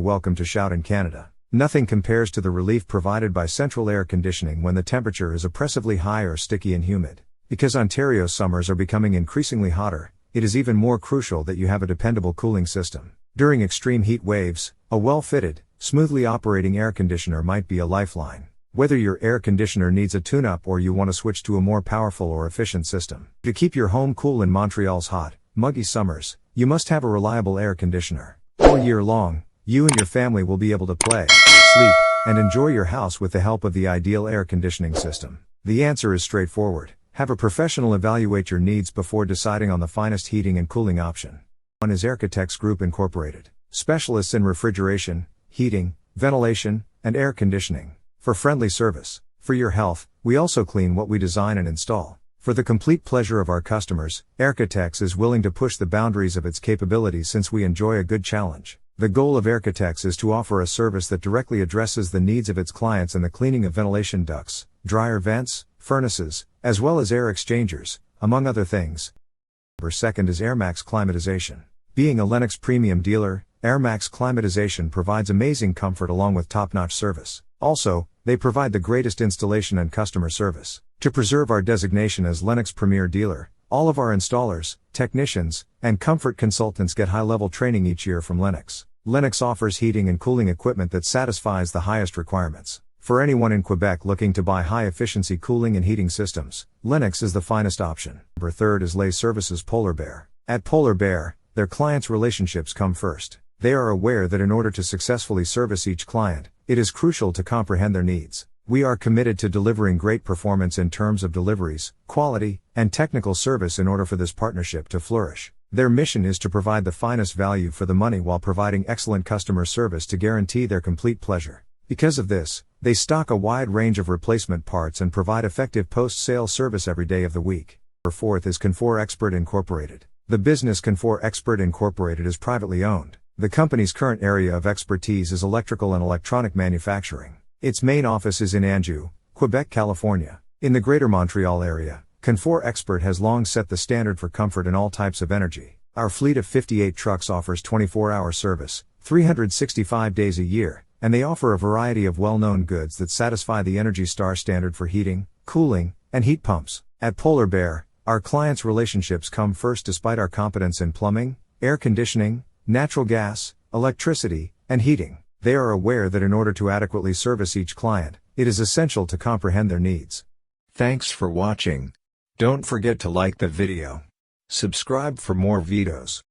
Welcome to Shout in Canada. Nothing compares to the relief provided by central air conditioning when the temperature is oppressively high or sticky and humid. Because Ontario's summers are becoming increasingly hotter, it is even more crucial that you have a dependable cooling system. During extreme heat waves, a well-fitted, smoothly operating air conditioner might be a lifeline. Whether your air conditioner needs a tune-up or you want to switch to a more powerful or efficient system. To keep your home cool in Montreal's hot, muggy summers, you must have a reliable air conditioner. All year long, you and your family will be able to play, sleep, and enjoy your house with the help of the ideal air conditioning system. The answer is straightforward. Have a professional evaluate your needs before deciding on the finest heating and cooling option. One is Airkatex Group Inc, specialists in refrigeration, heating, ventilation, and air conditioning. For friendly service, for your health, we also clean what we design and install. For the complete pleasure of our customers, Airkatex is willing to push the boundaries of its capabilities since we enjoy a good challenge. The goal of Airkatex is to offer a service that directly addresses the needs of its clients in the cleaning of ventilation ducts, dryer vents, furnaces, as well as air exchangers, among other things. Number second is Airmax Climatisation. Being a Lennox premium dealer, Airmax Climatisation provides amazing comfort along with top-notch service. Also, they provide the greatest installation and customer service. To preserve our designation as Lennox Premier Dealer, all of our installers, technicians, and comfort consultants get high-level training each year from Lennox. Lennox offers heating and cooling equipment that satisfies the highest requirements. For anyone in Quebec looking to buy high-efficiency cooling and heating systems, Lennox is the finest option. Number third is Services Polarbear. At Polarbear, their clients' relationships come first. They are aware that in order to successfully service each client, it is crucial to comprehend their needs. We are committed to delivering great performance in terms of deliveries, quality, and technical service in order for this partnership to flourish. Their mission is to provide the finest value for the money while providing excellent customer service to guarantee their complete pleasure. Because of this, they stock a wide range of replacement parts and provide effective post-sale service every day of the week. Number fourth is Confort Expert Inc. The business Confort Expert Inc. is privately owned. The company's current area of expertise is electrical and electronic manufacturing. Its main office is in Anjou, Quebec, California. In the greater Montreal area, Confort Expert has long set the standard for comfort in all types of energy. Our fleet of 58 trucks offers 24-hour service, 365 days a year, and they offer a variety of well-known goods that satisfy the Energy Star standard for heating, cooling, and heat pumps. At Polarbear, our clients' relationships come first despite our competence in plumbing, air conditioning, natural gas, electricity, and heating. They are aware that in order to adequately service each client, it is essential to comprehend their needs. Thanks for watching. Don't forget to like the video. Subscribe for more videos.